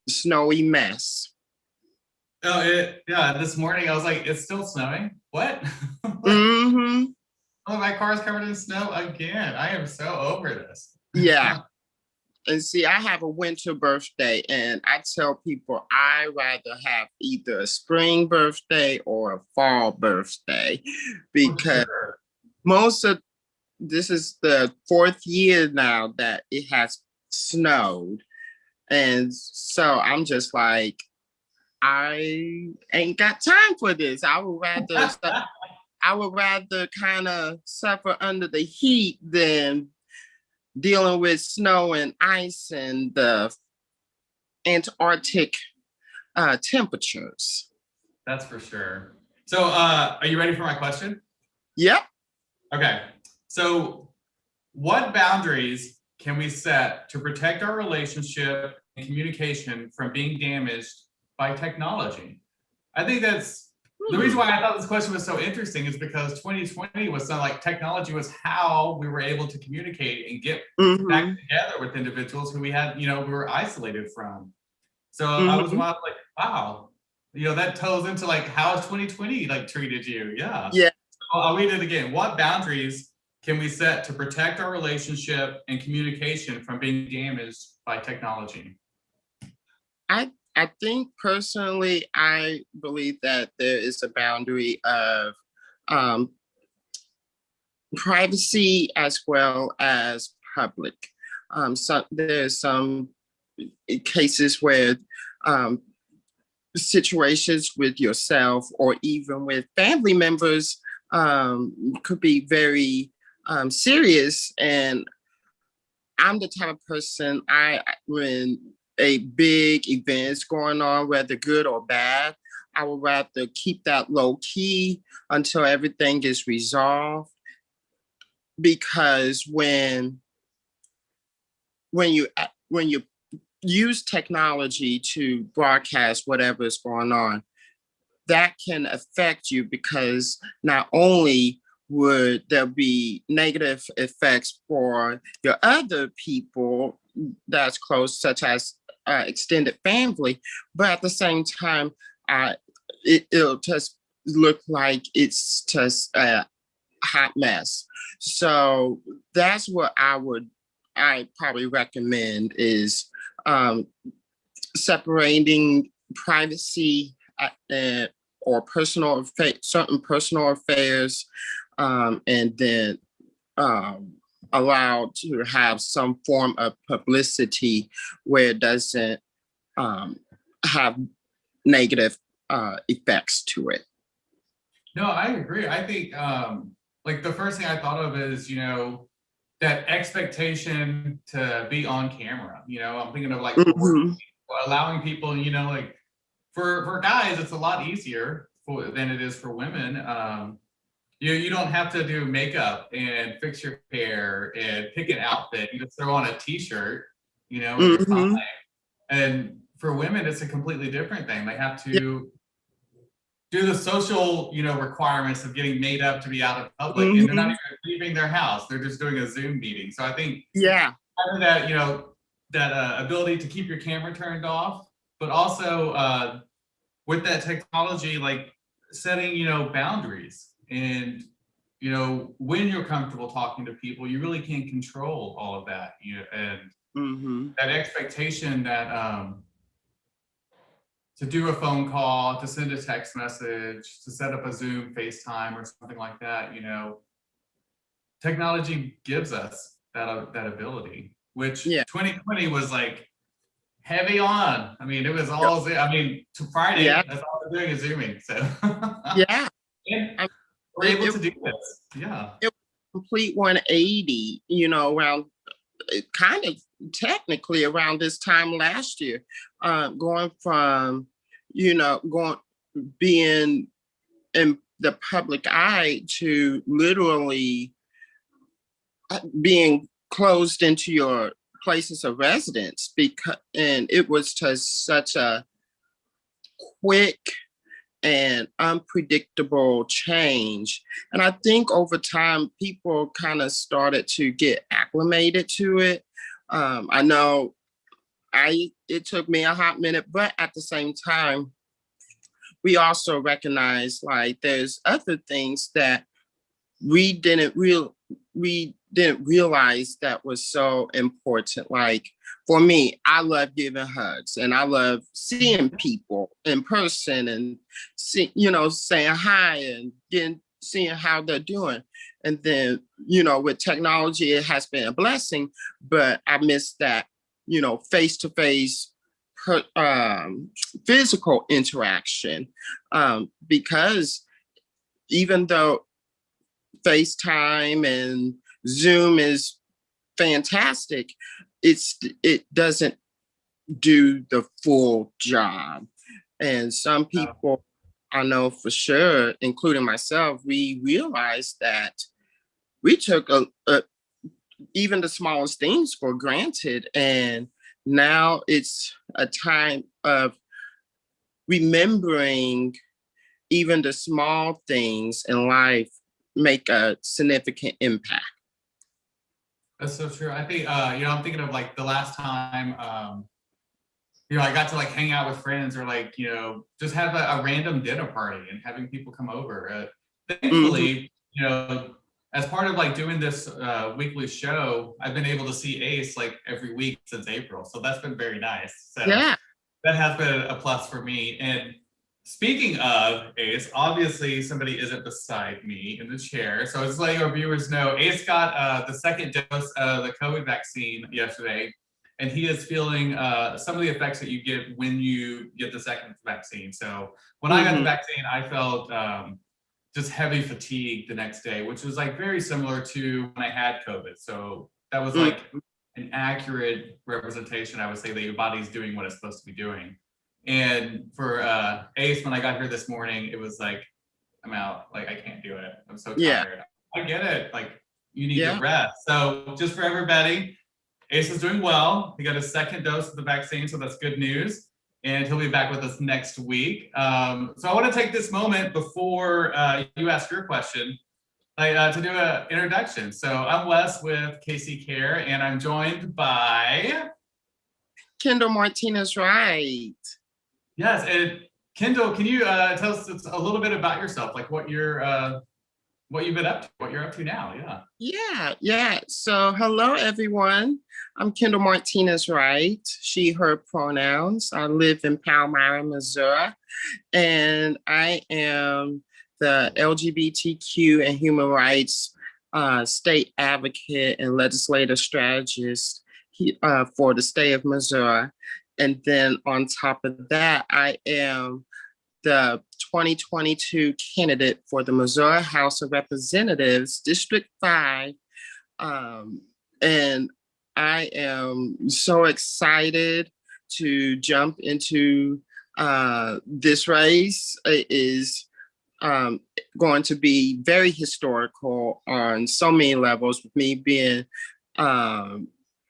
snowy mess. Yeah, this morning I was like, it's still snowing? What? Like, Mm-hmm. oh, my car's covered in snow again. I am so over this. Yeah. And see, I have a winter birthday, and I tell people I rather have either a spring birthday or a fall birthday For because sure. most of this is the fourth year now that it has snowed. And so I'm just like, I ain't got time for this. I would rather kind of suffer under the heat than dealing with snow and ice and the Antarctic temperatures. That's for sure. So, are you ready for my question? Yep. Okay. So, what boundaries can we set to protect our relationship and communication from being damaged by technology? I think that's the reason why I thought this question was so interesting is because 2020 was so like technology was how we were able to communicate and get back Mm-hmm. together with individuals who we had, we were isolated from. So I was Mm-hmm. like, wow, that toes into like how has 2020 like treated you? Yeah. Yeah. So I'll read it again. What boundaries can we set to protect our relationship and communication from being damaged by technology? I think personally, I believe that there is a boundary of um, privacy as well as public. So there's some cases where um, situations with yourself or even with family members could be very serious. And I'm the type of person when a big event is going on, whether good or bad, I would rather keep that low key until everything is resolved. Because when you use technology to broadcast whatever is going on, that can affect you because not only would there be negative effects for your other people that's close, such as extended family, but at the same time, it'll just look like it's just a hot mess. So that's what I probably recommend is um, separating privacy or certain personal affairs, and then allowed to have some form of publicity where it doesn't have negative effects to it. No, I agree. I think like the first thing I thought of is, that expectation to be on camera. I'm thinking of like Mm-hmm. allowing people, like for guys, it's a lot easier than it is for women. You don't have to do makeup and fix your hair and pick an outfit. You just throw on a t-shirt, and you're fine. Mm-hmm. And for women, it's a completely different thing. They have Yeah. to do the social, requirements of getting made up to be out in public, and they're not Mm-hmm. even leaving their house. They're just doing a Zoom meeting. So I think Yeah. having that, that ability to keep your camera turned off, but also with that technology, like setting, boundaries and, when you're comfortable talking to people, you really can control all of that. And Mm-hmm. that expectation that to do a phone call, to send a text message, to set up a Zoom, FaceTime, or something like that, technology gives us that ability, which Yeah. 2020 was like heavy on. I mean, it was Yep. all, to Yeah. Friday, that's all we're doing is Zooming. So, Yeah. and I we're it, able it, to do this. Yeah. it was a complete 180, around kind of technically around this time last year, going from, going being in the public eye to literally being closed into your places of residence and it was just such a quick and unpredictable change. And I think over time, people kind of started to get acclimated to it. I know it took me a hot minute, but at the same time, we also recognize like there's other things that we didn't realize that was so important. Like for me, I love giving hugs and I love seeing people in person and saying hi and seeing how they're doing. And then, with technology, it has been a blessing, but I miss that, face-to-face physical interaction, because even though FaceTime and Zoom is fantastic, it doesn't do the full job. And some people I know for sure, including myself, we realized that we took even the smallest things for granted. And now it's a time of remembering even the small things in life make a significant impact. That's so true. I think, I'm thinking of like the last time, I got to like hang out with friends or like, just have a random dinner party and having people come over. Thankfully, as part of like doing this weekly show, I've been able to see Ace like every week since April. So that's been very nice. So yeah, that has been a plus for me. And speaking of Ace, obviously somebody isn't beside me in the chair. So just letting our viewers know, Ace got the second dose of the COVID vaccine yesterday, and he is feeling some of the effects that you get when you get the second vaccine. So when I got the vaccine, I felt just heavy fatigue the next day, which was like very similar to when I had COVID. So that was like an accurate representation, I would say, that your body's doing what it's supposed to be doing. And for Ace, when I got here this morning, it was like, I'm out, like I can't do it. I'm so tired. Yeah. I get it. Like you need to rest. So just for everybody, Ace is doing well. He got his second dose of the vaccine, so that's good news. And he'll be back with us next week. So I want to take this moment before you ask your question to do an introduction. So I'm Wes with KC Care, and I'm joined by Kendall Martinez-Wright. Yes, and Kendall, can you tell us a little bit about yourself, like what you've been up to, what you're up to now? Yeah. So hello, everyone. I'm Kendall Martinez-Wright, she, her pronouns. I live in Palmyra, Missouri, and I am the LGBTQ and human rights state advocate and legislative strategist for the state of Missouri. And then on top of that, I am the 2022 candidate for the Missouri House of Representatives, District 5. And I am so excited to jump into this race. It is going to be very historical on so many levels, with me being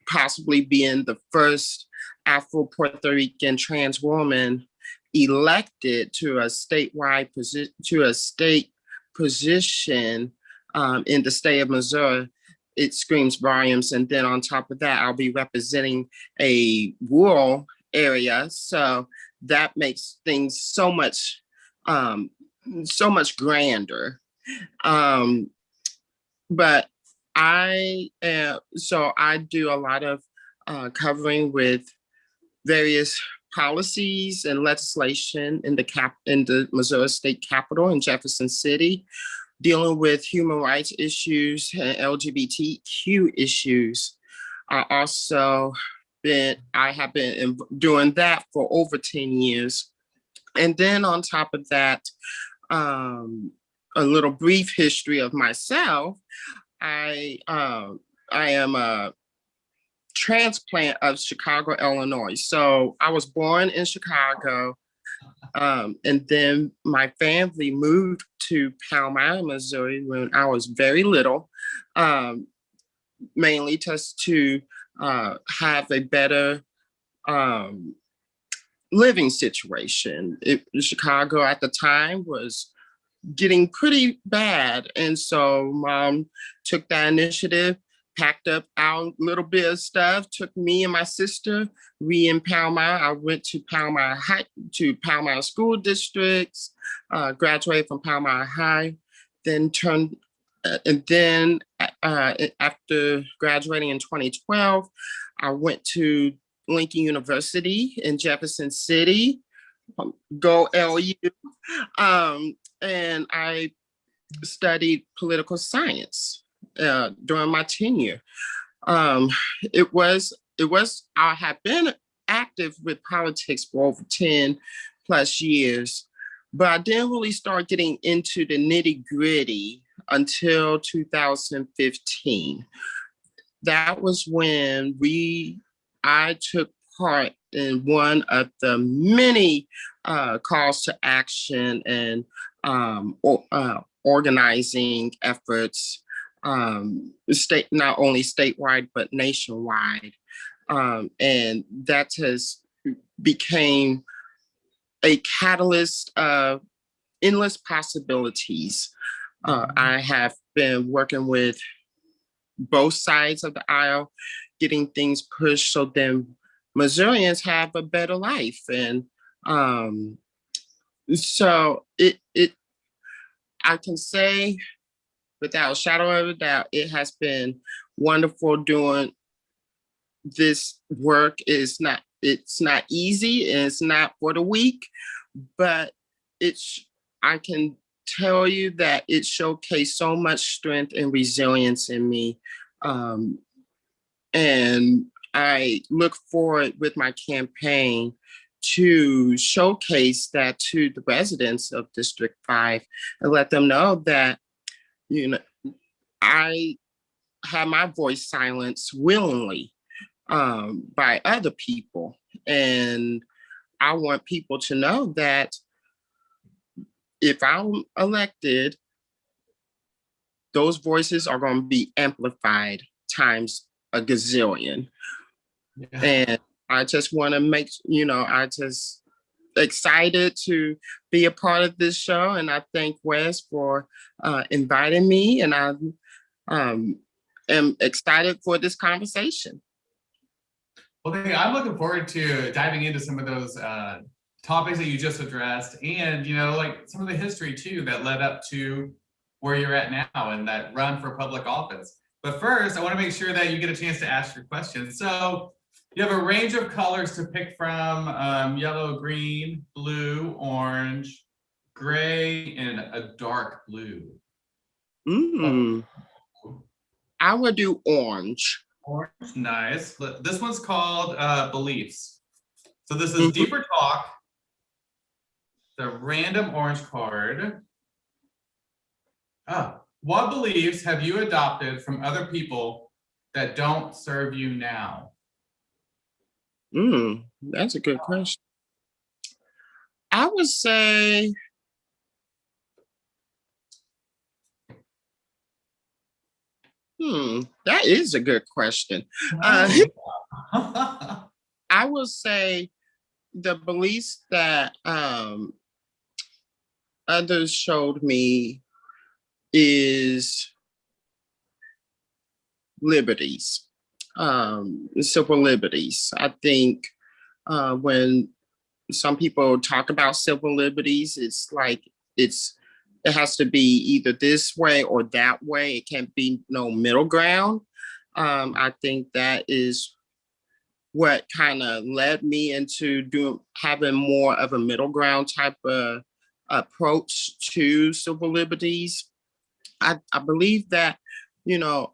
possibly being the first Afro-Puerto Rican trans woman elected to a statewide position, in the state of Missouri. It screams volumes. And then on top of that, I'll be representing a rural area. So that makes things so much grander. But I do a lot of covering with various policies and legislation in the Missouri State Capitol in Jefferson City, dealing with human rights issues and LGBTQ issues. I have been doing that for over 10 years. And then on top of that, a little brief history of myself. I am a transplant of Chicago, Illinois. So I was born in Chicago, and then my family moved to Palmyra, Missouri when I was very little, mainly just to have a better living situation. Chicago at the time was getting pretty bad. And so mom took that initiative packed up our little bit of stuff, took me and my sister. We in Palmyra. I went to Palmyra School Districts, graduated from Palmyra High, then after graduating in 2012, I went to Lincoln University in Jefferson City. Go LU. And I studied political science during my tenure. I have been active with politics for over 10 plus years, but I didn't really start getting into the nitty gritty until 2015. That was when I took part in one of the many calls to action and organizing efforts, not only statewide but nationwide, and that has became a catalyst of endless possibilities. I have been working with both sides of the aisle, getting things pushed so then Missourians have a better life. And so I can say without a shadow of a doubt, it has been wonderful doing this work. It's not easy and it's not for the weak, but I can tell you that it showcased so much strength and resilience in me. And I look forward with my campaign to showcase that to the residents of District 5 and let them know that, I have my voice silenced willingly by other people. And I want people to know that if I'm elected, those voices are going to be amplified times a gazillion. Yeah. And I just want to I just excited to be a part of this show. And I thank Wes for inviting me. And I am excited for this conversation. Well, I'm looking forward to diving into some of those topics that you just addressed and, like some of the history too that led up to where you're at now and that run for public office. But first, I want to make sure that you get a chance to ask your questions. So you have a range of colors to pick from, yellow, green, blue, orange, gray, and a dark blue. I would do orange. Orange, nice. This one's called Beliefs. So this is Deeper Talk, the random orange card. What beliefs have you adopted from other people that don't serve you now? That's a good question. I would say that is a good question. I will say the beliefs that others showed me is liberties, civil liberties. I think when some people talk about civil liberties, it's like it has to be either this way or that way. It can't be no middle ground. I think that is what kind of led me into having more of a middle ground type of approach to civil liberties. I believe that,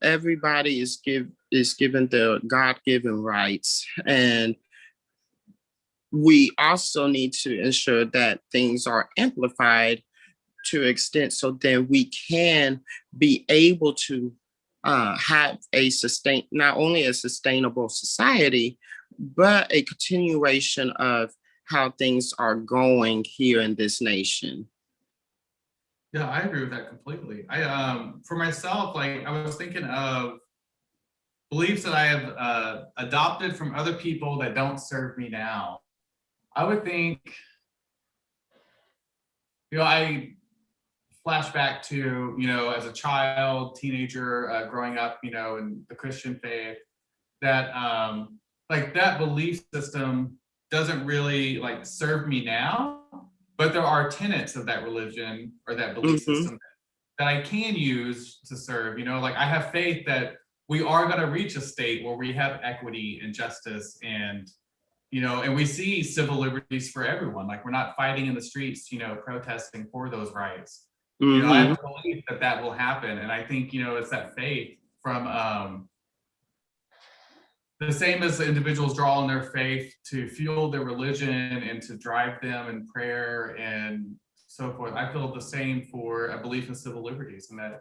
everybody is given their God-given rights, and we also need to ensure that things are amplified to an extent so then we can be able to have not only a sustainable society, but a continuation of how things are going here in this nation. Yeah, I agree with that completely. For myself, I was thinking of beliefs that I have adopted from other people that don't serve me now. I would think, flash back to, as a child, teenager, growing up, in the Christian faith, that like that belief system doesn't really like serve me now, but there are tenets of that religion or that belief system that I can use to serve. Like I have faith that we are going to reach a state where we have equity and justice, and and we see civil liberties for everyone. Like we're not fighting in the streets, protesting for those rights. I have a belief that that will happen, and I think it's that faith from the same as the individuals draw on their faith to fuel their religion and to drive them in prayer and so forth. I feel the same for a belief in civil liberties, and that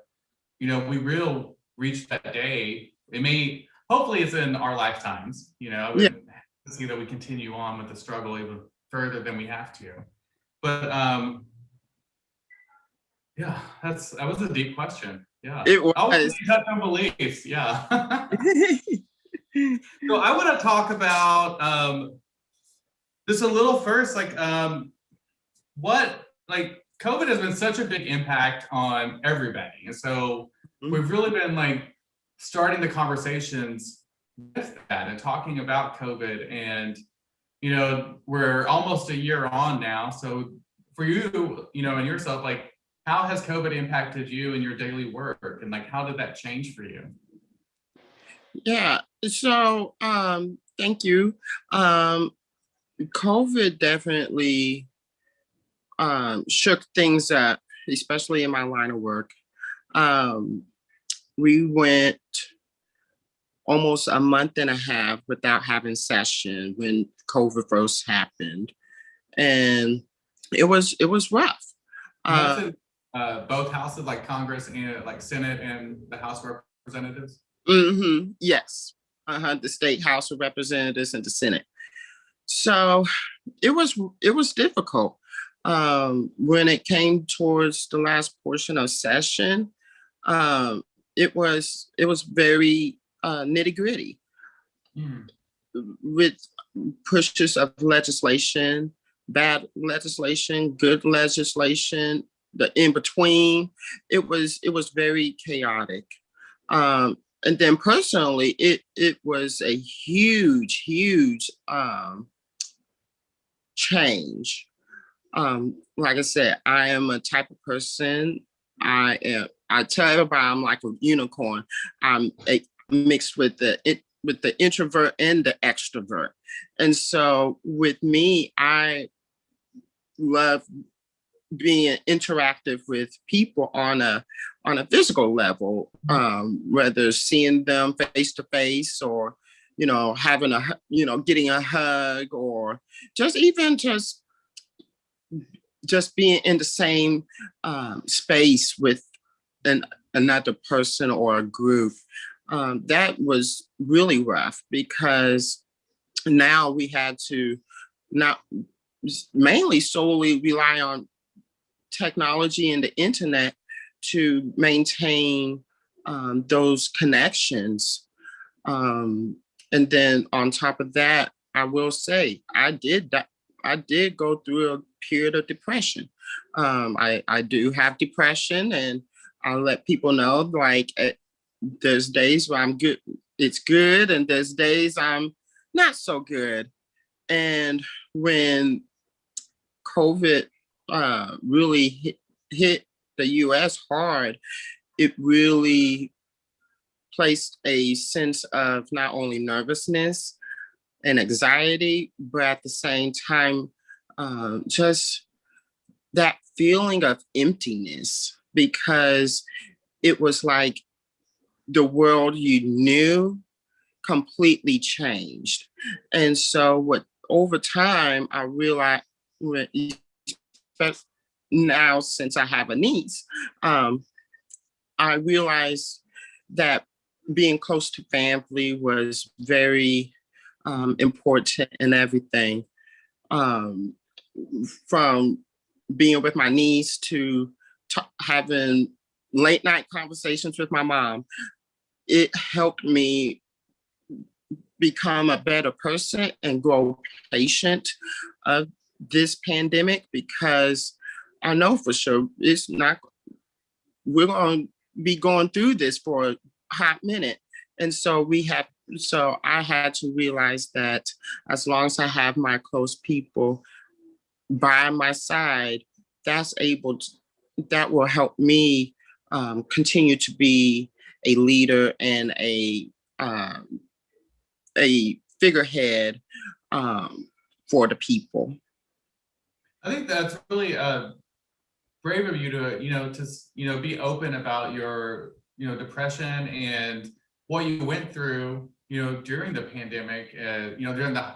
we will reach that day. It may, hopefully it's in our lifetimes, see that we continue on with the struggle even further than we have to. But yeah, that was a deep question. Yeah, it was. I was touch on beliefs. Yeah. So I want to talk about this a little first, like COVID has been such a big impact on everybody, and so we've really been like starting the conversations with that and talking about COVID, and we're almost a year on now. So for you, and yourself, like how has COVID impacted you in your daily work, and like how did that change for you? Yeah. So thank you. COVID definitely shook things up, especially in my line of work. We went almost a month and a half without having session when COVID first happened, and it was rough. Both houses, like Congress and like Senate and the House of Representatives. Yes, the State House of Representatives and the Senate. So it was difficult. When it came towards the last portion of session, it was very nitty gritty with pushes of legislation, bad legislation, good legislation, the in between. It was very chaotic. And then personally, it was a huge change. Like I said, I am a type of person. I tell everybody I'm like a unicorn. I'm mixed with the introvert and the extrovert. And so with me, I love being interactive with people on a physical level, whether seeing them face to face or, having getting a hug, or just being in the same space with another person or a group. That was really rough because now we had to not mainly solely rely on technology and the internet to maintain those connections. And then on top of that, I will say I did go through a period of depression. I do have depression, and I'll let people know, like, there's days where I'm good, it's good, and there's days I'm not so good. And when COVID really hit the US hard, it really placed a sense of not only nervousness and anxiety, but at the same time, just that feeling of emptiness, because it was like the world you knew completely changed. And so over time, I realized, now since I have a niece, I realized that being close to family was very important in everything. From being with my niece to having late night conversations with my mom, it helped me become a better person and grow patient of this pandemic, because I know for sure it's not we're going to be going through this for a hot minute. And so I had to realize that as long as I have my close people by my side, that will help me continue to be a leader and a figurehead for the people. I think that's really brave of you to, be open about your, depression and what you went through, during the pandemic, during the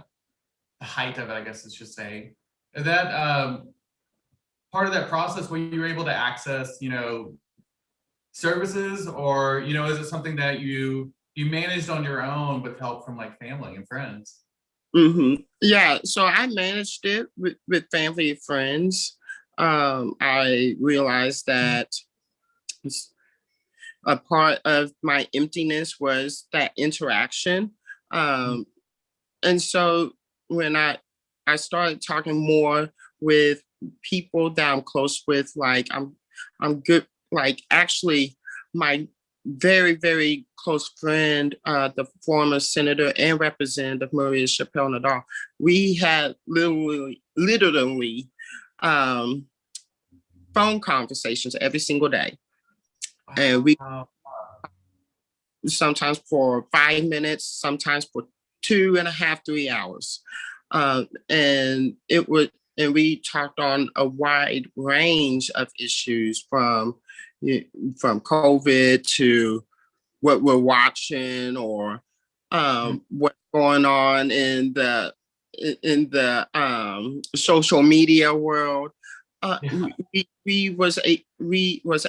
height of it, I guess I should say. Is that part of that process where you were able to access, services, or, is it something that you managed on your own with help from like family and friends? Mm-hmm. Yeah, so I managed it with family and friends. I realized that a part of my emptiness was that interaction. And so when I started talking more with people that I'm close with, like I'm good, like actually my very, very close friend, the former senator and representative Maria Chappelle Nadal, we had literally phone conversations every single day. And we sometimes for 5 minutes, sometimes for 2.5, 3 hours. And we talked on a wide range of issues from COVID to what we're watching, or what's going on in the social media world. We was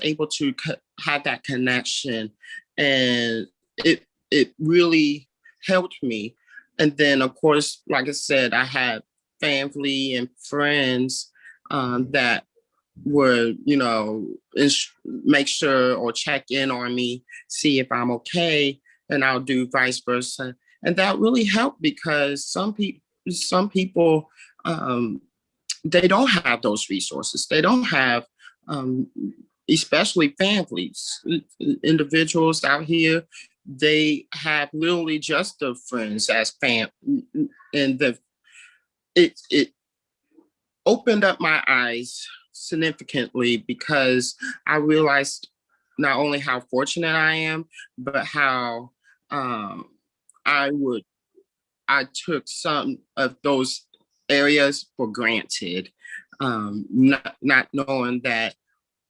able to have that connection, and it really helped me. And then, of course, like I said, I had family and friends that would, make sure or check in on me, see if I'm okay, and I'll do vice versa. And that really helped, because some people, they don't have those resources. They don't have, especially families, individuals out here, they have literally just the friends as fam, and it opened up my eyes significantly, because I realized not only how fortunate I am, but how I took some of those areas for granted, not knowing that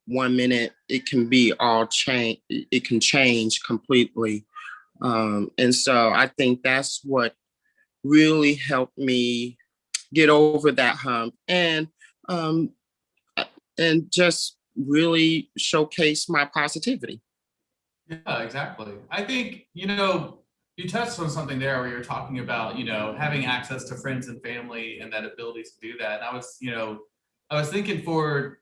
1 minute it can be all change, it can change completely. And so I think that's what really helped me get over that hump, and just really showcase my positivity. Yeah, exactly. I think, you touched on something there where you're talking about, having access to friends and family and that ability to do that. And I was thinking for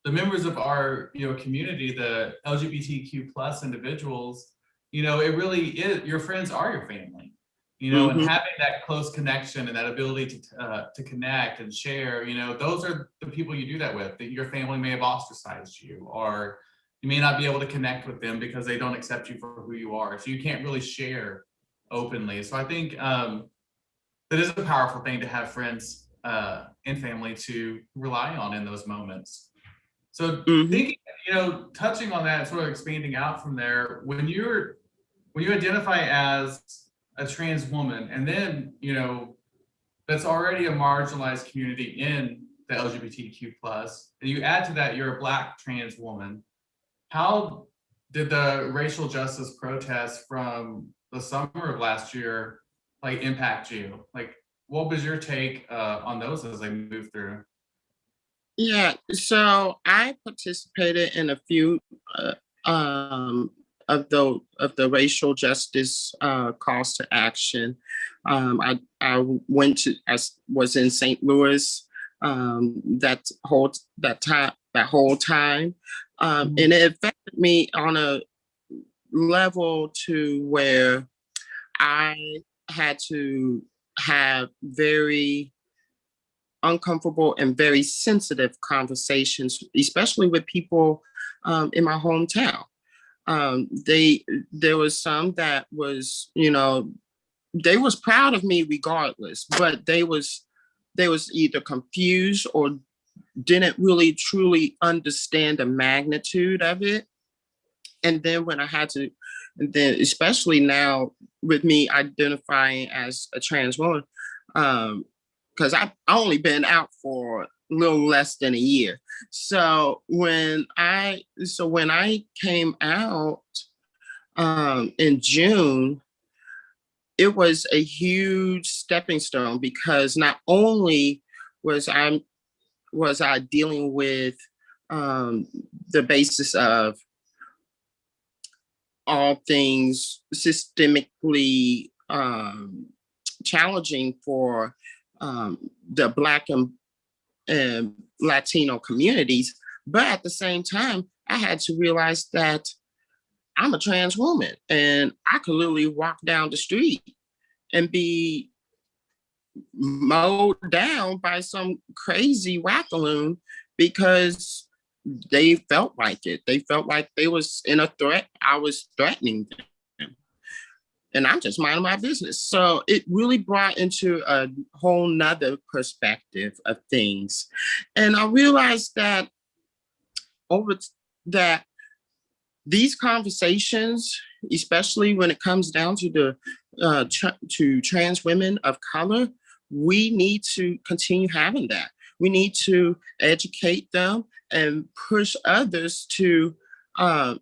the members of our, community, the LGBTQ plus individuals, it really is, your friends are your family, and having that close connection and that ability to connect and share, those are the people you do that with. That your family may have ostracized you, or you may not be able to connect with them because they don't accept you for who you are. So you can't really share openly. So I think that is a powerful thing to have friends and family to rely on in those moments. So thinking, touching on that, sort of expanding out from there, when you identify as a trans woman, and then, that's already a marginalized community in the LGBTQ plus, and you add to that, you're a Black trans woman, how did the racial justice protests from the summer of last year, like, impact you? Like, what was your take on those as they moved through? Yeah, so I participated in a few of the racial justice calls to action. I was in St. Louis that whole time, and it affected me on a level to where I had to have very uncomfortable and very sensitive conversations, especially with people in my hometown. There was some that was, they was proud of me regardless, but they was either confused or didn't really truly understand the magnitude of it. And then when I had to, and then especially now with me identifying as a trans woman, because I've only been out for a little less than a year. So when I came out in June, it was a huge stepping stone, because not only was I dealing with the basis of all things systemically challenging for the Black and Latino communities, but at the same time, I had to realize that I'm a trans woman, and I could literally walk down the street and be mowed down by some crazy wackaloon because they felt like it. They felt like they was in a threat. I was threatening them. And I'm just minding my business. So it really brought into a whole nother perspective of things. And I realized that these conversations, especially when it comes down to to trans women of color, we need to continue having that. We need to educate them and push others to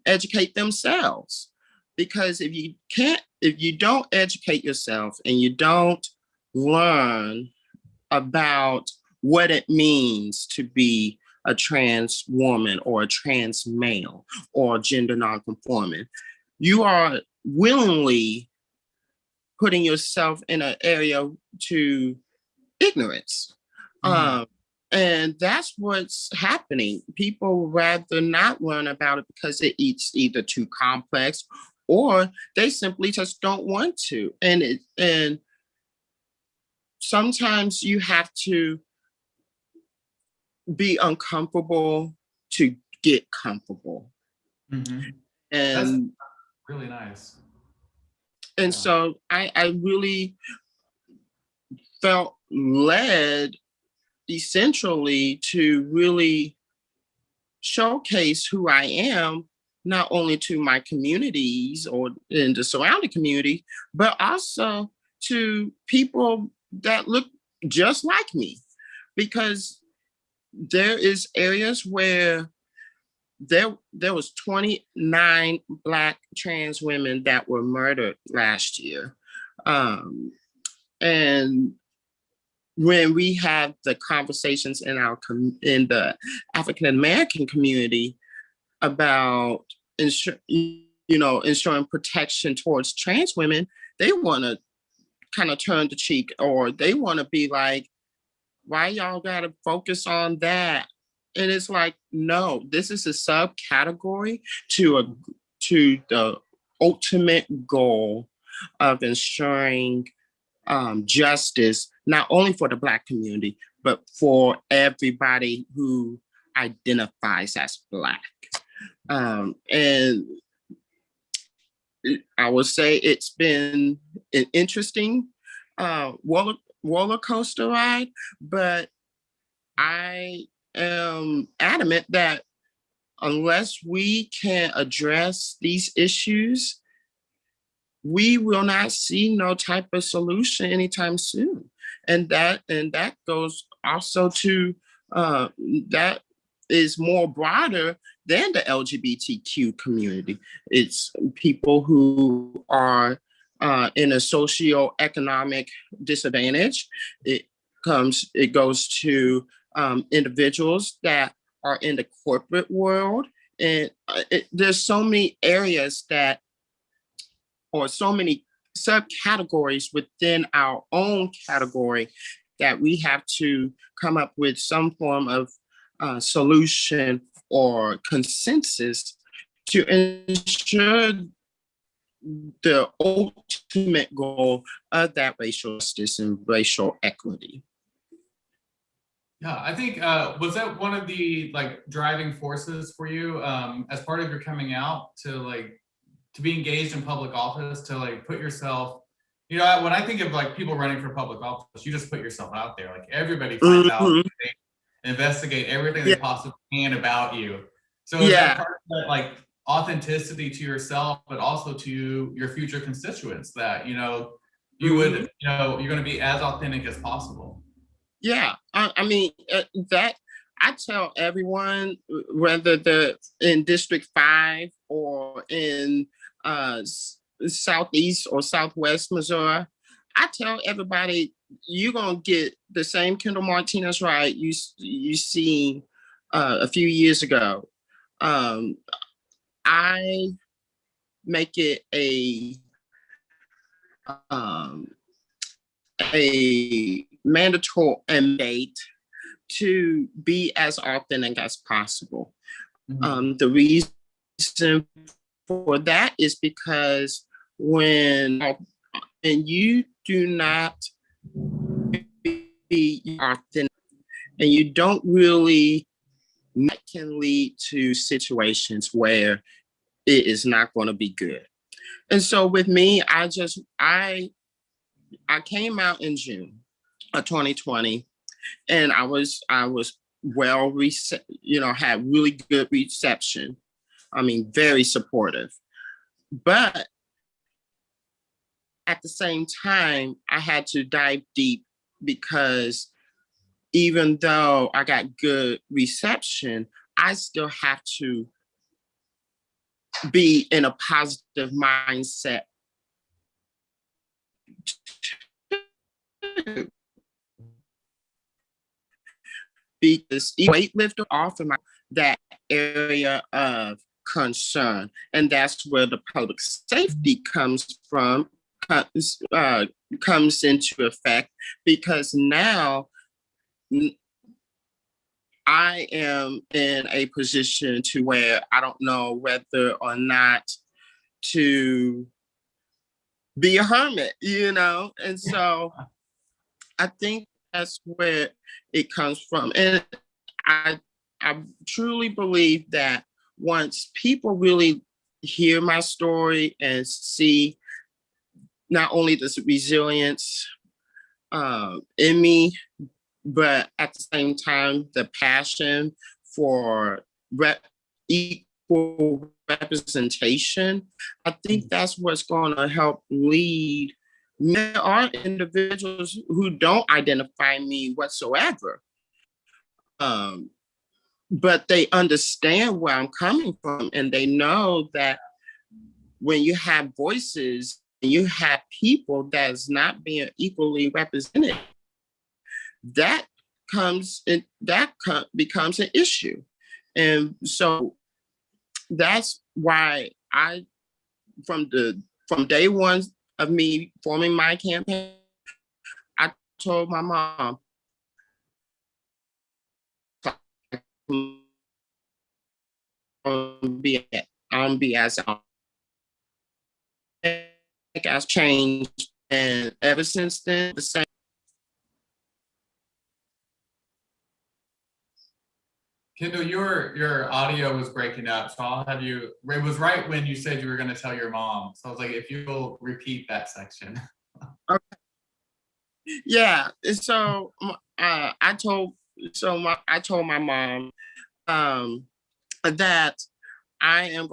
educate themselves. Because if you don't educate yourself and you don't learn about what it means to be a trans woman or a trans male or gender nonconforming, you are willingly putting yourself in an area to ignorance. Mm-hmm. And that's what's happening. People rather not learn about it because it's either too complex or they simply just don't want to. And sometimes you have to be uncomfortable to get comfortable. Mm-hmm. And that's really nice. And so I really felt led essentially to really showcase who I am, not only to my communities or in the surrounding community, but also to people that look just like me. Because there is areas where there was 29 Black trans women that were murdered last year. And when we have the conversations in the African American community about ensuring protection towards trans women, they want to kind of turn the cheek, or they want to be like, why y'all got to focus on that? And it's like, no, this is a subcategory to the ultimate goal of ensuring justice, not only for the Black community, but for everybody who identifies as Black. And I would say it's been an interesting roller coaster ride, but I am adamant that unless we can address these issues, we will not see no type of solution anytime soon. And that goes also to that is more broader than the LGBTQ community. It's people who are in a socioeconomic disadvantage. It goes to individuals that are in the corporate world. And there's so many areas or so many subcategories within our own category that we have to come up with some form of solution or consensus to ensure the ultimate goal of that racial justice and racial equity. Yeah, I think was that one of the like driving forces for you as part of your coming out to be engaged in public office, to like put yourself, you know, when I think of like people running for public office, you just put yourself out there. Like everybody finds out, Hmm. they investigate everything they Yeah, possibly can about you. So is that yeah. part of that like authenticity to yourself, but also to your future constituents that, you know, you would, Hmm. you know, you're going to be as authentic as possible? Yeah. I mean, that I tell everyone, whether they're in District 5 or in Southeast or Southwest Missouri, I tell everybody you're gonna get the same Kendall Martinez-Wright you seen a few years ago. Um, I make it um, a mandatory mandate to be as authentic as possible. Mhm. The reason for that is because when and you do not be authentic and you don't really, that can lead to situations where it is not going to be good. And so with me, I came out in June of 2020, and I was well had really good reception. I mean, very supportive. But at the same time, I had to dive deep because even though I got good reception, I still have to be in a positive mindset because weightlifter often that area of concern, and that's where the public safety comes into effect because now I am in a position to where I don't know whether or not to be a hermit, and so I think that's where it comes from. And I I truly believe that once people really hear my story and see not only this resilience in me, but at the same time the passion for equal representation, I think that's what's going to help lead. There are individuals who don't identify me whatsoever, um, but they understand where I'm coming from, and they know that when you have voices and you have people that's not being equally represented, that becomes an issue. And so that's why I from day one of me forming my campaign, I told my mom, be as changed, and ever since then the same. Kendall, your audio was breaking up, so I'll have you. It was right when you said you were going to tell your mom. So I was like, if you'll repeat that section. Okay. Yeah, so I told my mom that I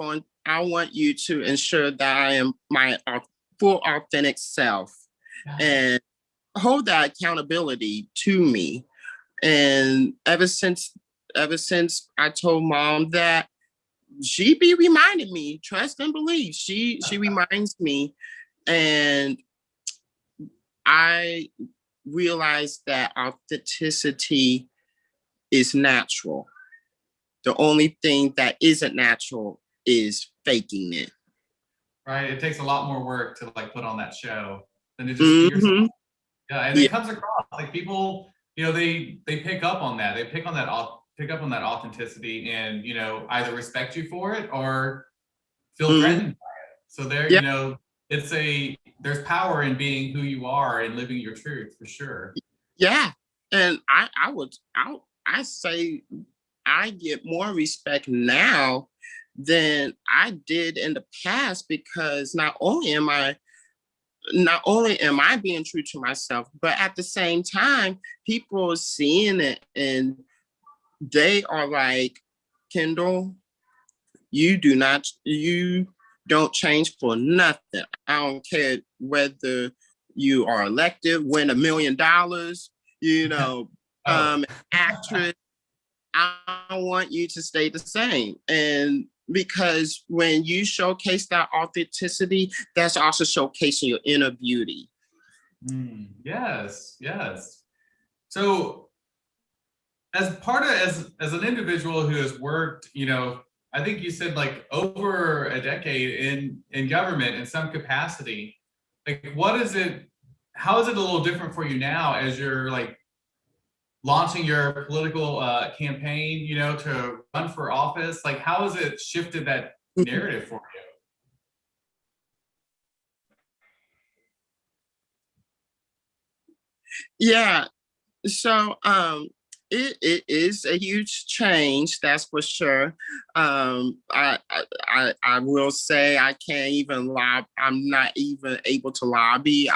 want you to ensure that I am my full authentic self and hold that accountability to me. And ever since I told mom that, she be reminding me, trust and believe. She reminds me, and I realized that authenticity is natural. The only thing that isn't natural is faking it. Right? It takes a lot more work to like put on that show than to just be yourself. Mm-hmm. Yeah, and Yeah. it comes across like people, you know, they pick up on that. They pick up on that authenticity, and you know, either respect you for it or feel Mm-hmm. threatened by it. So there, Yeah. you know, there's power in being who you are and living your truth for sure. Yeah. And I say I get more respect now than I did in the past, because not only am I being true to myself, but at the same time, people are seeing it and they are like, Kendall, you don't change for nothing. I don't care whether you are elected, win $1 million, you know, Oh, actress. I want you to stay the same. And because when you showcase that authenticity, that's also showcasing your inner beauty. yes, yes. So as part of as an individual who has worked, I think you said like over a decade in government in some capacity, like what is it, how is it a little different for you now as you're like launching your political campaign, to run for office? Like how has it shifted that narrative for you? Yeah. So it is a huge change, that's for sure. I will say I can't even lobby. I'm not even able to lobby.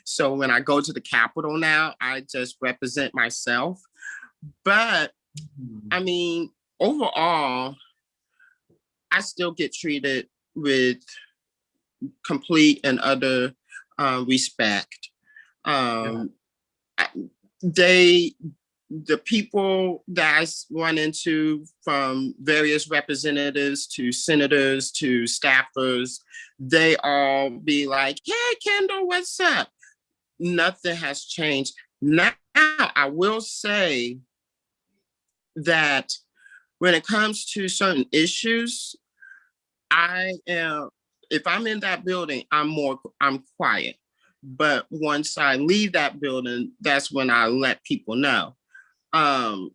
So when I go to the Capitol now, I just represent myself. But I mean, overall, I still get treated with complete and utter respect. Yeah. Um, they the people that I run into, from various representatives to senators to staffers, they all be like, hey, Kendall, what's up? Nothing has changed. Now, I will say that when it comes to certain issues, I am, if I'm in that building, I'm quiet. But once I leave that building, that's when I let people know. Um,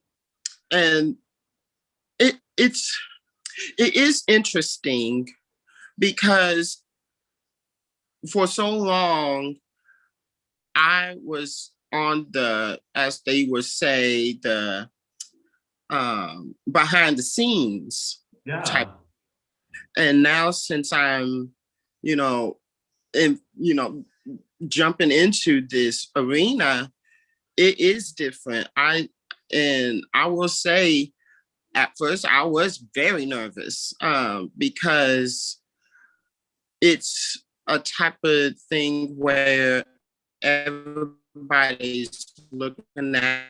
and it's it is interesting because for so long I was on the, as they would say, the behind the scenes type. Yeah. And now since I'm, you know, in, jumping into this arena, it is different. I will say, at first I was very nervous, because it's a type of thing where everybody's looking at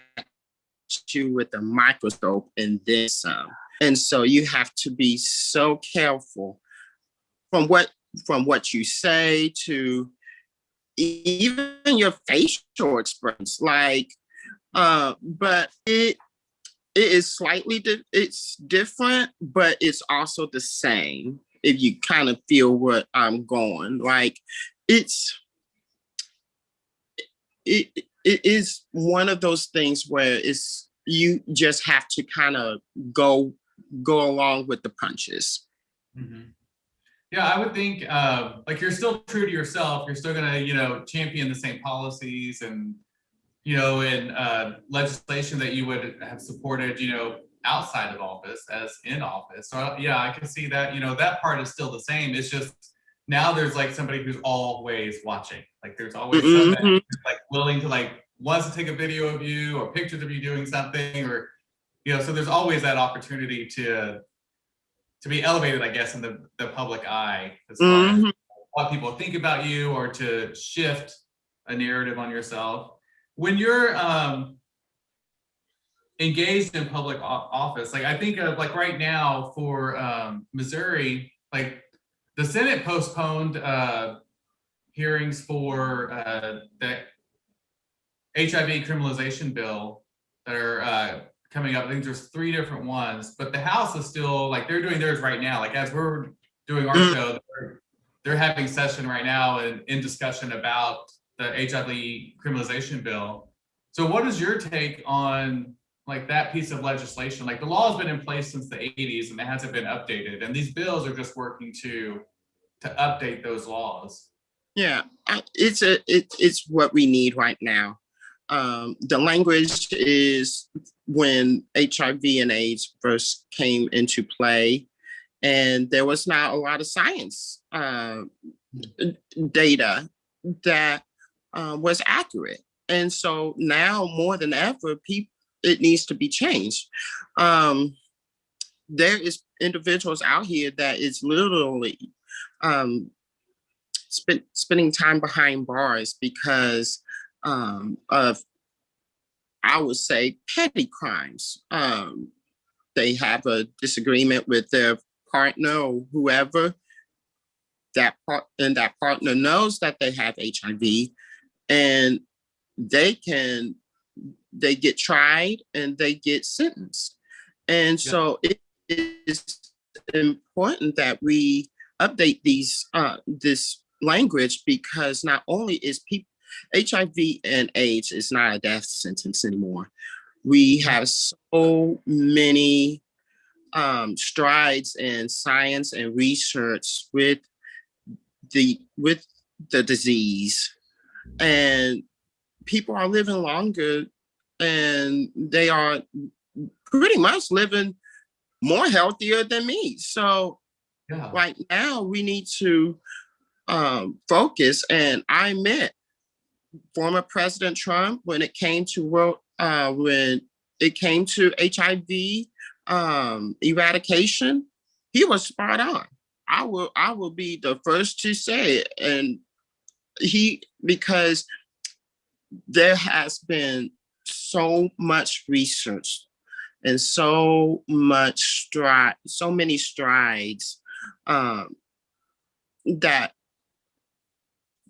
you with a microscope and then some. And so you have to be so careful from what you say to even your facial expressions. Like, but it is it's different, but it's also the same. If you kind of feel what I'm going, like it's it it is one of those things where it's, you just have to kind of go along with the punches. Mhm. Yeah, I would think like you're still true to yourself. You're still gonna, champion the same policies and, in legislation that you would have supported, outside of office as in office. So yeah, I can see that, that part is still the same. It's just now there's like somebody who's always watching. Like there's always somebody Mm-hmm. who's like willing to like wants to take a video of you or pictures of you doing something, or so there's always that opportunity to be elevated, I guess, in the public eye as far as Mm-hmm. what people think about you or to shift a narrative on yourself. When you're engaged in public office, like I think of like right now for Missouri, like the Senate postponed hearings for the HIV criminalization bill that are coming up. I think there's 3 different ones, but the House is still like they're doing theirs right now. Like as we're doing our show, they're having session right now and in discussion about the HIV criminalization bill. So what is your take on like that piece of legislation? Like the law has been in place since the 80s and it hasn't been updated. And these bills are just working to update those laws. Yeah, it's what we need right now. The language is when HIV and AIDS first came into play, and there was not a lot of science data that was accurate. And so now more than ever, it needs to be changed. There is individuals out here that is literally spending time behind bars because of, I would say, petty crimes. They have a disagreement with their partner or whoever, and that partner knows that they have HIV, and they get tried and they get sentenced. And so it is important that we update this language, because not only is HIV and AIDS is not a death sentence anymore. We have so many strides in science and research with the disease, and people are living longer, and they are pretty much living more healthier than me. So right now we need to focus. And I met former President Trump when it came to HIV eradication. He was spot on. I will be the first to say it. And because there has been so much research and so many strides that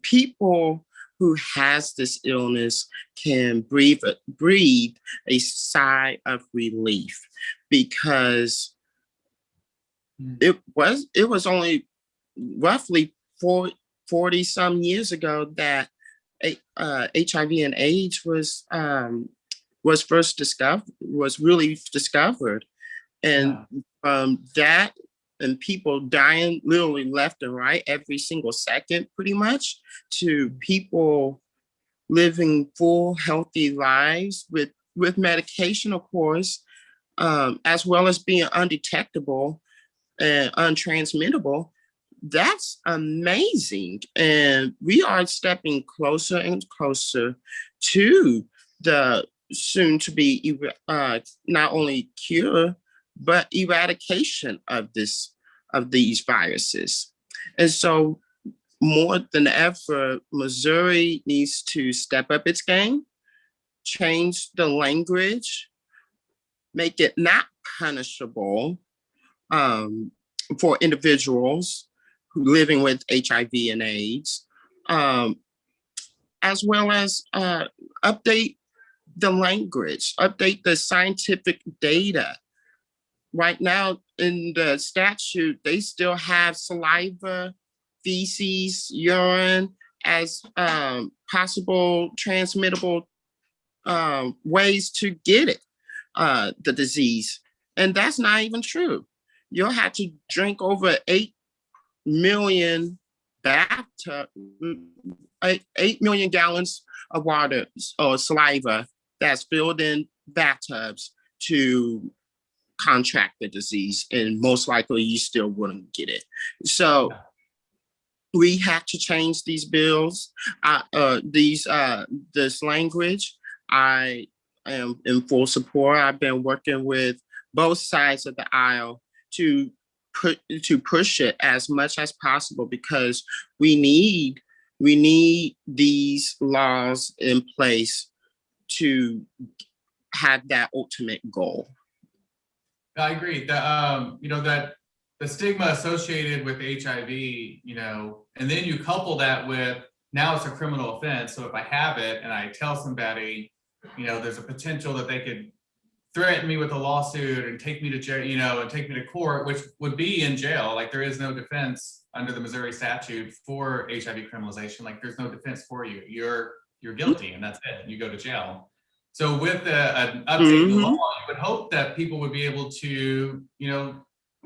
people who has this illness can breathe a sigh of relief, because it was only roughly 40 some years ago that HIV and AIDS was really discovered, and that, and people dying literally left and right every single second, pretty much, to people living full, healthy lives with medication, of course, as well as being undetectable and untransmittable. That's amazing. And we are stepping closer and closer to the soon to be not only cure, but eradication of these viruses. And so more than ever, Missouri needs to step up its game, change the language, make it not punishable for individuals living with HIV and AIDS, as well as update the language, update the scientific data. Right now in the statute, they still have saliva, feces, urine as possible transmittable ways to get it, the disease. And that's not even true. You'll have to drink over 8 million gallons of water or saliva that's filled in bathtubs to contract the disease, and most likely you still wouldn't get it. So we have to change these bills, this language. I am in full support. I've been working with both sides of the aisle to push it as much as possible, because we need these laws in place to have that ultimate goal. I agree. That the stigma associated with HIV, and then you couple that with, now it's a criminal offense. So if I have it and I tell somebody, there's a potential that they could threaten me with a lawsuit and take me to jail, and take me to court, which would be in jail. Like, there is no defense under the Missouri statute for HIV criminalization. Like, there's no defense for you. You're guilty, and that's it. You go to jail. So with an update in the law, you would hope that people would be able to,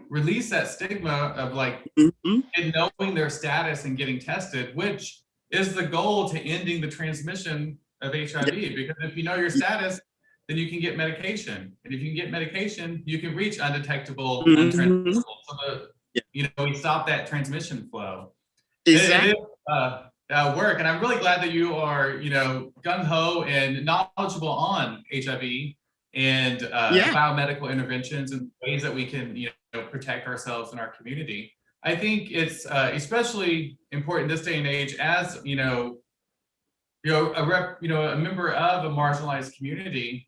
release that stigma of and knowing their status and getting tested, which is the goal to ending the transmission of HIV, because if you know your status, then you can get medication. And if you can get medication, you can reach undetectable, untransmissible. So we stop that transmission flow. Exactly. It is work. And I'm really glad that you are, gung-ho and knowledgeable on HIV and biomedical interventions and ways that we can, protect ourselves and our community. I think it's especially important this day and age as, a member of a marginalized community,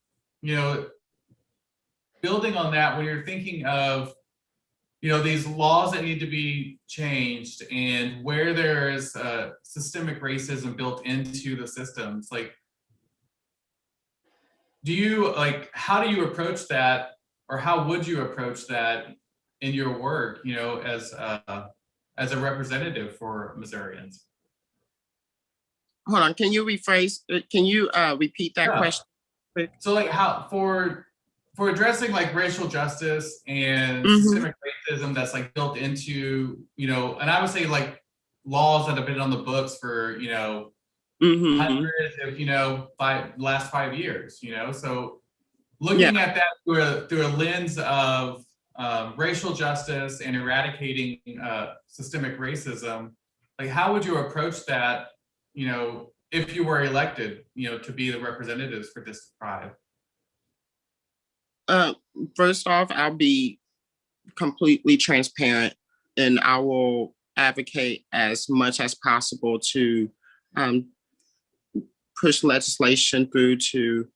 building on that when you're thinking of, these laws that need to be changed and where there is systemic racism built into the systems, how do you approach that, or how would you approach that in your work, as a representative for Missourians? Hold on, can you rephrase? Can you repeat that question? So how for addressing racial justice and systemic racism that's built into, and I would say laws that have been on the books for, hundreds of, last 5 years, so looking at that through a lens of racial justice and eradicating systemic racism, how would you approach that, if you were elected, to be the representatives for District 5? First off, I'll be completely transparent, and I will advocate as much as possible to push legislation through to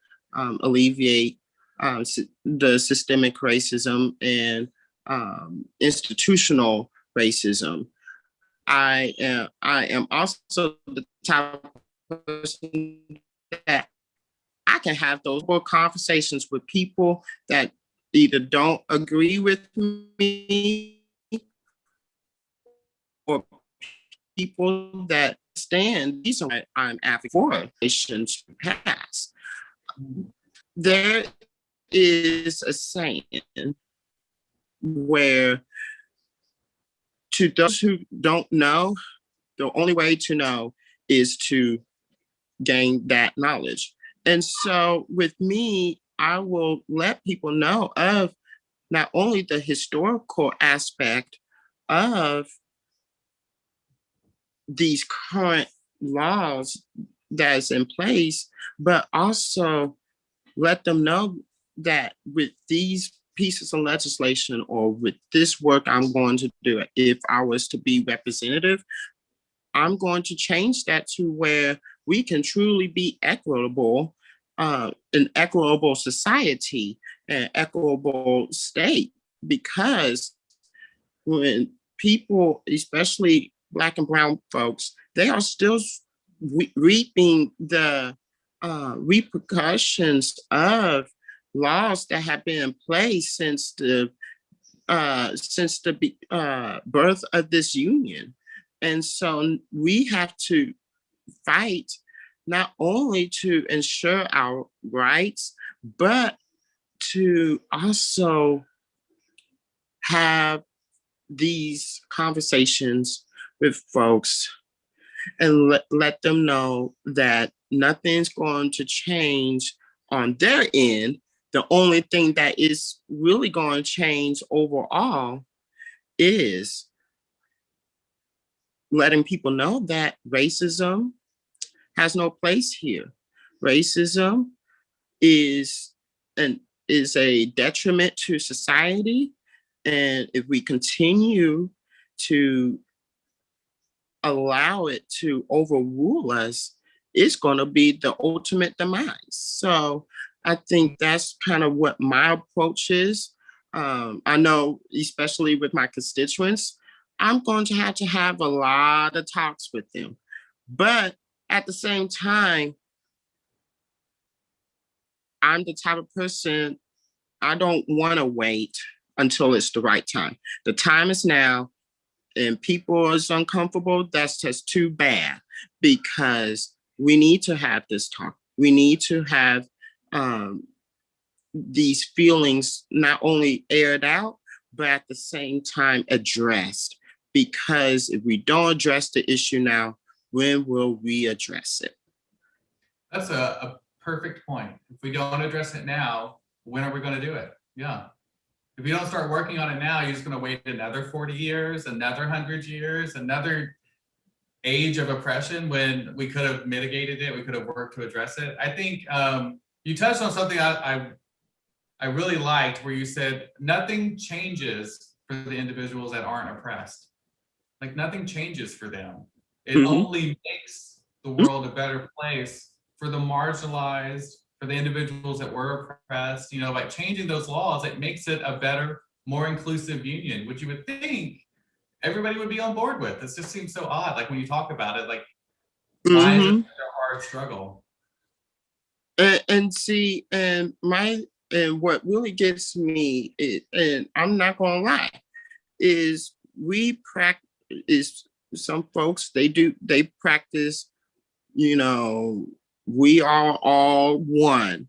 alleviate the systemic racism and institutional racism. I am also the type of person that I can have those conversations with people that either don't agree with me or people that stand. These are what I'm advocating for nations to pass. There is a saying where, to those who don't know, the only way to know is to gain that knowledge. And so with me, I will let people know of not only the historical aspect of these current laws that's in place, but also let them know that with these pieces of legislation or with this work I'm going to do, if I was to be representative, I'm going to change that to where we can truly be equitable, an equitable society, an equitable state. Because when people, especially Black and brown folks, they are still reaping the repercussions of laws that have been in place since the birth of this union. And so we have to fight not only to ensure our rights, but to also have these conversations with folks and let them know that nothing's going to change on their end. The only thing that is really going to change overall is letting people know that racism has no place here. Racism is a detriment to society. And if we continue to allow it to overrule us, it's going to be the ultimate demise. So I think that's kind of what my approach is. I know, especially with my constituents, I'm going to have a lot of talks with them. But at the same time, I'm the type of person, I don't want to wait until it's the right time. The time is now, and people are uncomfortable. That's just too bad, because we need to have this talk. We need to have these feelings not only aired out, but at the same time addressed. Because if we don't address the issue now, when will we address it? That's a perfect point. If we don't address it now, when are we going to do it? Yeah. If you don't start working on it now, you're just going to wait another 40 years, another 100 years, another age of oppression when we could have mitigated it. We could have worked to address it. I think you touched on something I really liked, where you said nothing changes for the individuals that aren't oppressed. Like nothing changes for them. It only makes the world a better place for the marginalized, for the individuals that were oppressed. You know, by changing those laws, it makes it a better, more inclusive union, which you would think everybody would be on board with. This just seems so odd. Like when you talk about it, like, why is it such a hard struggle? And see, and what really gets me, and I'm not gonna lie, is some folks, they practice, you know, we are all one.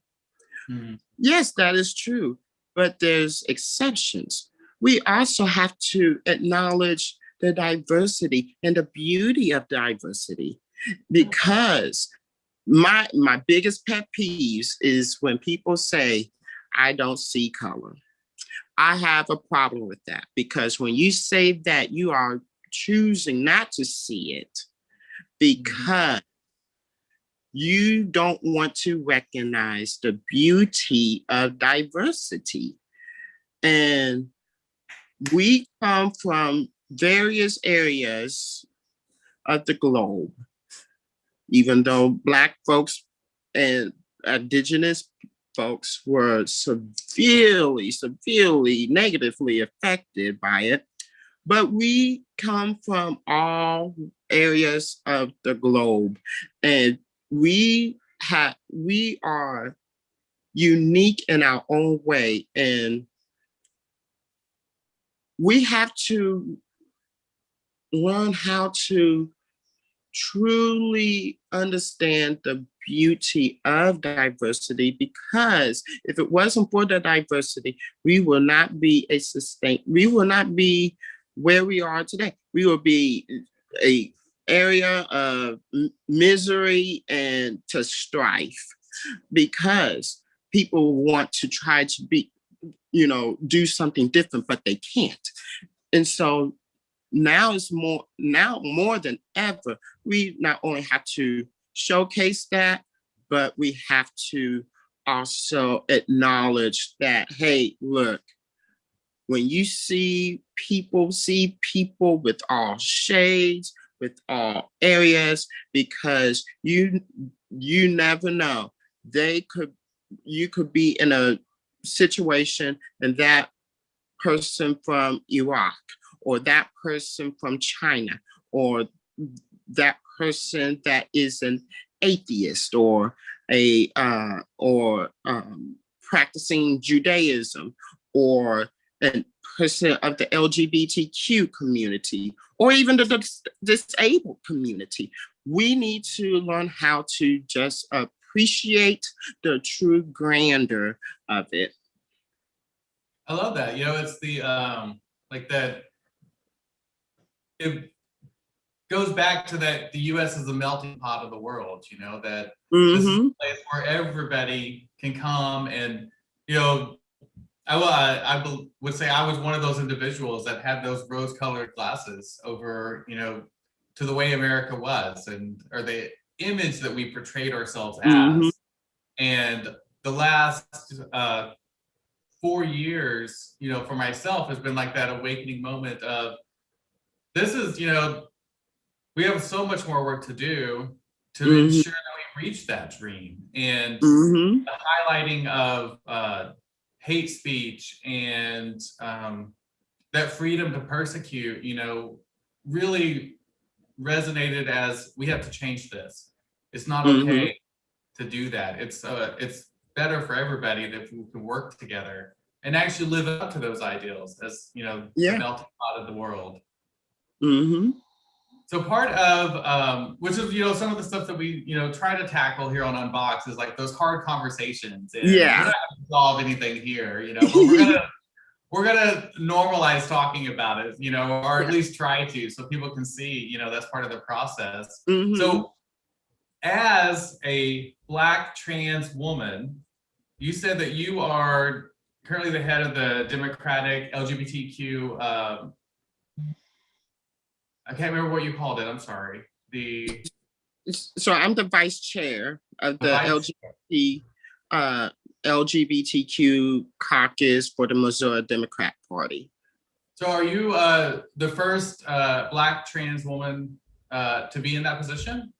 Yes, that is true, but there's exceptions. We also have to acknowledge the diversity and the beauty of diversity, because my biggest pet peeves is when people say, I don't see color. I have a problem with that, because when you say that, you are choosing not to see it because you don't want to recognize the beauty of diversity. And we come from various areas of the globe, even though Black folks and Indigenous folks were severely negatively affected by it. But we come from all areas of the globe, and we are unique in our own way, and we have to learn how to truly understand the beauty of diversity, because if it wasn't for the diversity, we will not be where we are today. We will be a area of misery and to strife, because people want to try to be, do something different, but they can't. And so now more than ever, we not only have to showcase that, but we have to also acknowledge that, hey, look, when you see people with all shades, with all areas, because you never know. You could be in a situation, and that person from Iraq, or that person from China, or that person that is an atheist, or practicing Judaism, or a person of the LGBTQ community, or even the disabled community. We need to learn how to just appreciate the true grandeur of it. I love that. It's the like that. It goes back to that the U.S. is the melting pot of the world. That this is a place where everybody can come, and I would say I was one of those individuals that had those rose-colored glasses over, to the way America was, or the image that we portrayed ourselves as. And the last 4 years, for myself, has been like that awakening moment of, this is, we have so much more work to do to ensure that we reach that dream. And the highlighting of hate speech and that freedom to persecute, really resonated as, we have to change this. It's not okay to do that. It's better for everybody that we can work together and actually live up to those ideals as, the melting pot of the world. So part of, which is, some of the stuff that we, try to tackle here on Unbox is like those hard conversations. And we're not going to solve anything here, but we're gonna normalize talking about it, or at least try to, so people can see, that's part of the process. So as a Black trans woman, you said that you are currently the head of the Democratic LGBTQ. I can't remember what you called it. I'm sorry. So I'm the vice chair of The the vice. LGBTQ caucus for the Missouri Democrat Party. So are you the first Black trans woman to be in that position?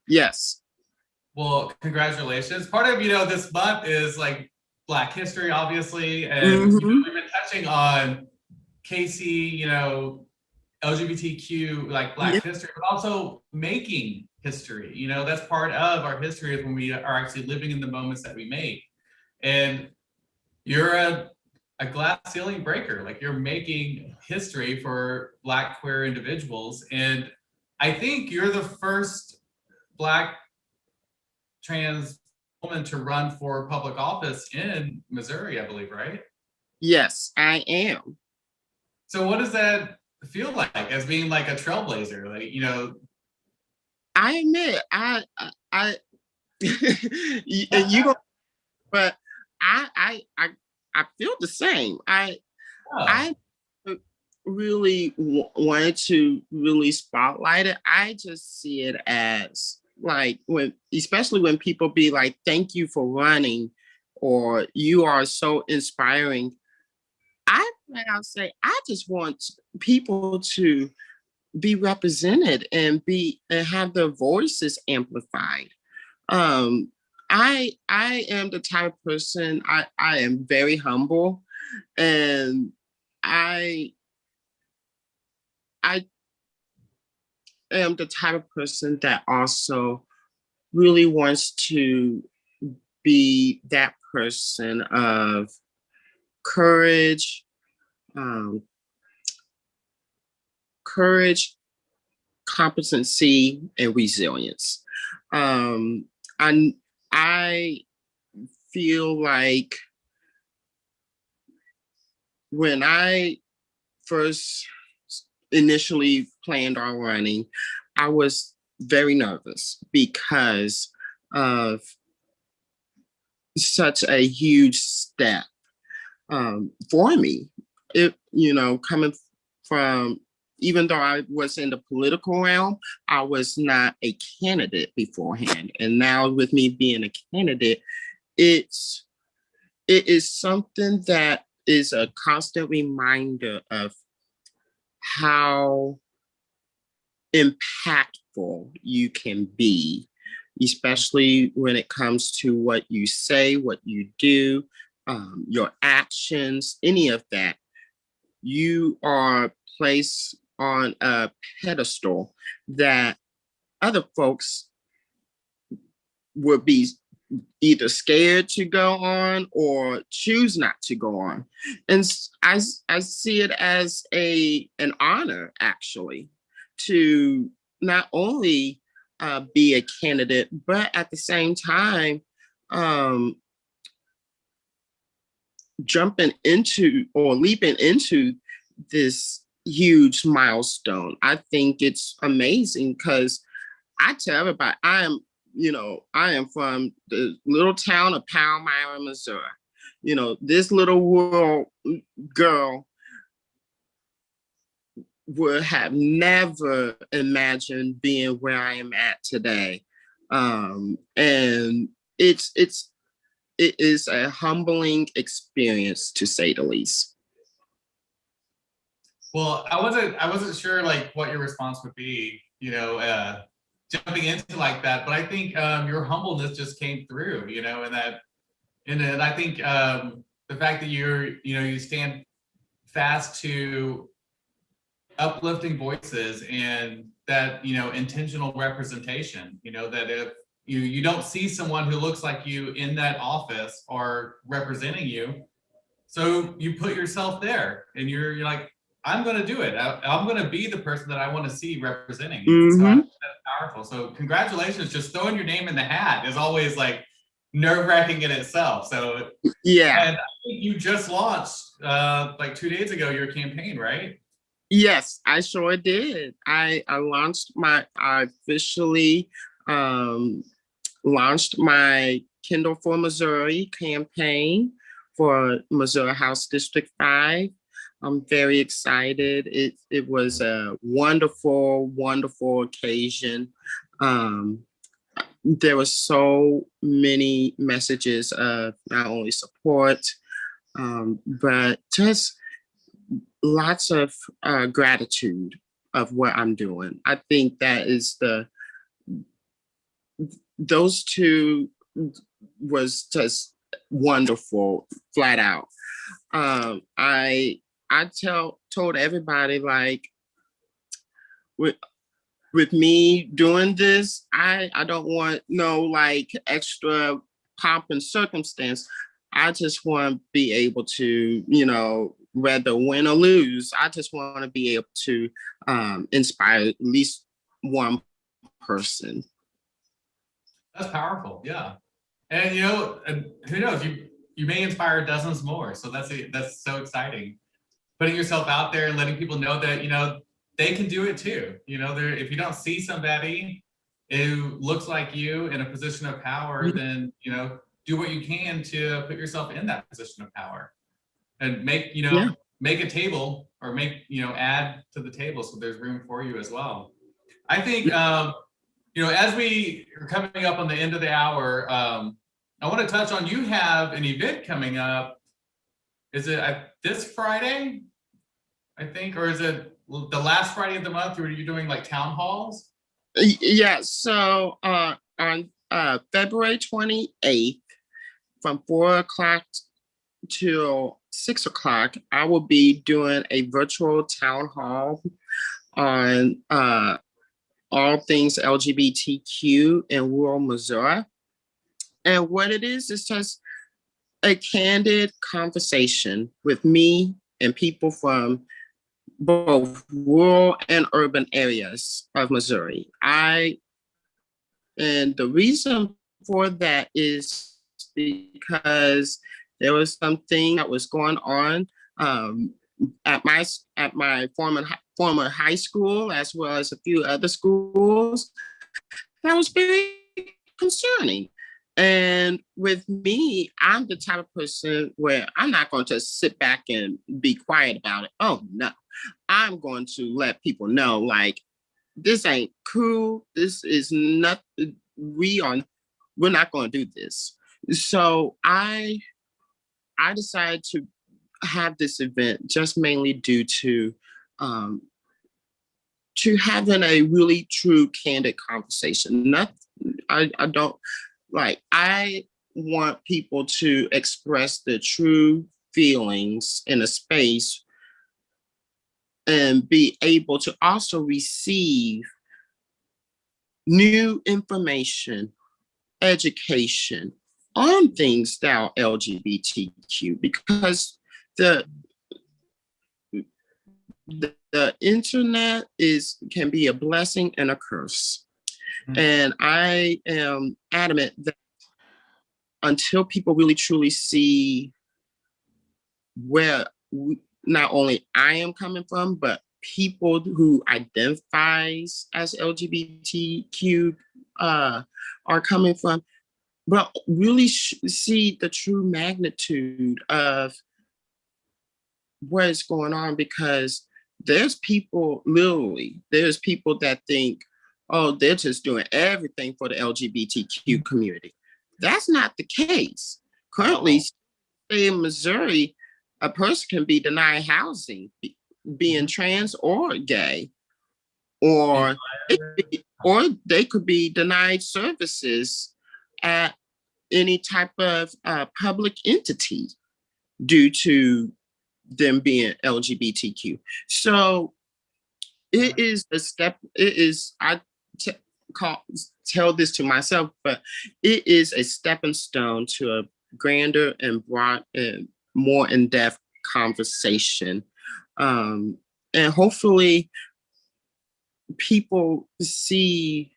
Yes. Well, congratulations. Part of, this month is like Black History, obviously. And Mm-hmm. we've been touching on KC, LGBTQ, like Black history, but also making history. That's part of our history is when we are actually living in the moments that we make. And you're a glass ceiling breaker. Like, you're making history for Black queer individuals. And I think you're the first Black trans woman to run for public office in Missouri, I believe, right? Yes, I am. So what does that feel like as being like a trailblazer? Like, I admit, you go, but I feel the same. I really wanted to really spotlight it. I just see it as like especially when people be like, "Thank you for running," or "You are so inspiring." I'll say I just want people to be represented and have their voices amplified. Um, I am the type of person, I am very humble, and I am the type of person that also really wants to be that person of courage, um, courage, competency, and resilience. Um, I feel like when I first initially planned on running, I was very nervous because of such a huge step for me. Coming from, even though I was in the political realm, I was not a candidate beforehand. And now with me being a candidate, it is something that is a constant reminder of how impactful you can be, especially when it comes to what you say, what you do, your actions, any of that. You are placed on a pedestal that other folks would be either scared to go on or choose not to go on. And I see it as an honor, actually, to not only be a candidate, but at the same time, jumping into or leaping into this huge milestone. I think it's amazing because I tell everybody I am from the little town of Palmyra, Missouri. This little rural girl would have never imagined being where I am at today. And it is a humbling experience, to say the least. Well, I wasn't sure like what your response would be, jumping into like that, but I think your humbleness just came through, and I think the fact that you stand fast to uplifting voices and that, intentional representation, that if you don't see someone who looks like you in that office or representing you, so you put yourself there and you're like, I'm going to do it. I'm going to be the person that I want to see representing you. Mm-hmm. So that's powerful. So congratulations. Just throwing your name in the hat is always like nerve-wracking in itself. So yeah. And I think you just launched like 2 days ago your campaign, right? Yes, I sure did. I officially launched my Kendall for Missouri campaign for Missouri House District 5. I'm very excited. It was a wonderful, wonderful occasion. There were so many messages of not only support, but just lots of gratitude of what I'm doing. I think that is those two was just wonderful, flat out. I told everybody, like, with me doing this, I don't want no like extra pomp and circumstance. I just want to be able to, whether win or lose, I just want to be able to inspire at least one person. That's powerful. Yeah. And who knows, you may inspire dozens more. So that's so exciting. Putting yourself out there and letting people know that, they can do it too. If you don't see somebody who looks like you in a position of power, then, do what you can to put yourself in that position of power and make a table or add to the table so there's room for you as well. I think, as we are coming up on the end of the hour, I want to touch on, you have an event coming up. Is it this Friday, I think, or is it the last Friday of the month? Or are you doing like town halls? Yeah, so on February 28th, from 4 o'clock till 6 o'clock, I will be doing a virtual town hall on all things LGBTQ in rural Missouri. And what it is just a candid conversation with me and people from both rural and urban areas of Missouri. And the reason for that is because there was something that was going on at my former high school, as well as a few other schools, that was very concerning. And with me, I'm the type of person where I'm not going to sit back and be quiet about it. Oh, no. I'm going to let people know, like, this ain't cool. This is not, we're not going to do this. So I decided to have this event just mainly due to having a really true, candid conversation. I want people to express their true feelings in a space and be able to also receive new information, education on things that are LGBTQ, because the internet can be a blessing and a curse. Mm-hmm. And I am adamant that until people really truly see where not only I am coming from, but people who identifies as LGBTQ are coming from, but really see the true magnitude of what is going on, because there's people that think, oh, they're just doing everything for the LGBTQ community. That's not the case. Currently, in Missouri, a person can be denied housing, being trans or gay, or they could be denied services at any type of public entity due to them being LGBTQ. So it is a step. Tell this to myself, but it is a stepping stone to a grander and broad and more in-depth conversation. And hopefully people see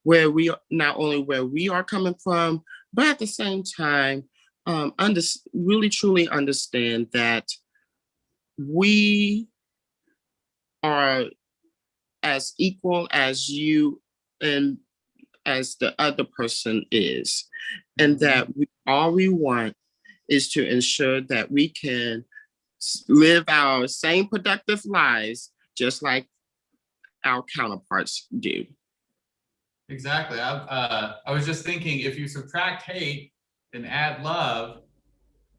not only where we are coming from, but at the same time, really truly understand that we are as equal as you and as the other person is. And that all we want is to ensure that we can live our same productive lives just like our counterparts do. Exactly. I was just thinking, if you subtract hate and add love,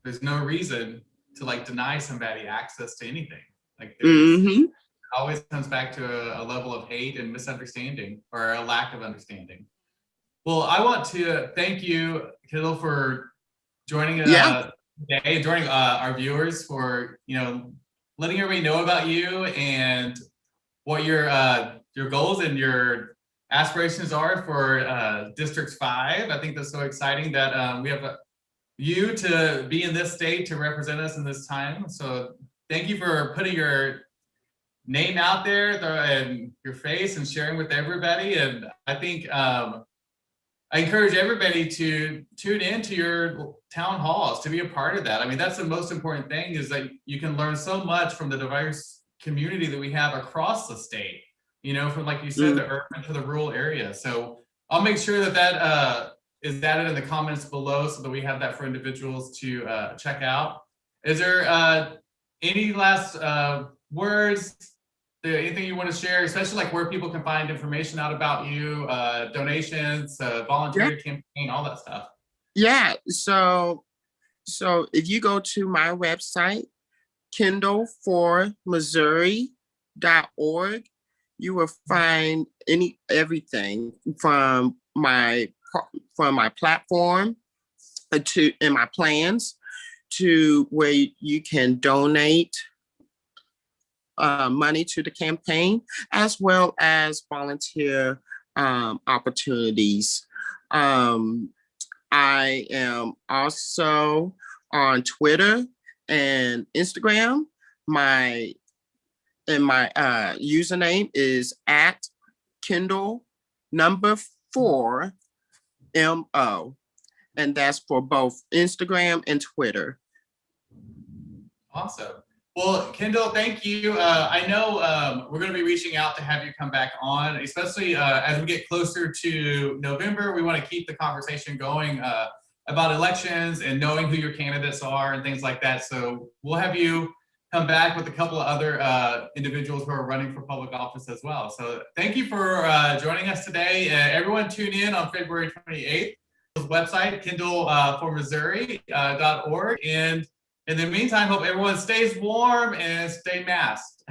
there's no reason to like deny somebody access to anything. Like it always comes back to a level of hate and misunderstanding, or a lack of understanding. Well, I want to thank you, Kendall, for joining today, joining our viewers, for letting everybody know about you and what your goals and your aspirations are for District 5. I think that's so exciting that we have you to be in this state to represent us in this time. So thank you for putting your name out there and your face and sharing with everybody. And I think I encourage everybody to tune in to your town halls, to be a part of that. I mean, that's the most important thing, is that you can learn so much from the diverse community that we have across the state, from, like you said, the urban to the rural area. So I'll make sure that is added in the comments below so that we have that for individuals to check out. Is there any last words, anything you want to share, especially like where people can find information out about you, donations, volunteer campaign, all that stuff? Yeah, so if you go to my website, kendallformissouri.org, you will find everything from my platform to in my plans, to where you can donate money to the campaign, as well as volunteer opportunities. I am also on Twitter and Instagram. My username is at Kendall4MO, and that's for both Instagram and Twitter. Awesome. Well, Kendall, thank you. I know we're going to be reaching out to have you come back on, especially as we get closer to November. We want to keep the conversation going about elections and knowing who your candidates are and things like that. So we'll have you come back with a couple of other individuals who are running for public office as well. So thank you for joining us today. Everyone tune in on February 28th. Website, kendallformissouri.org. And in the meantime, hope everyone stays warm and stay masked.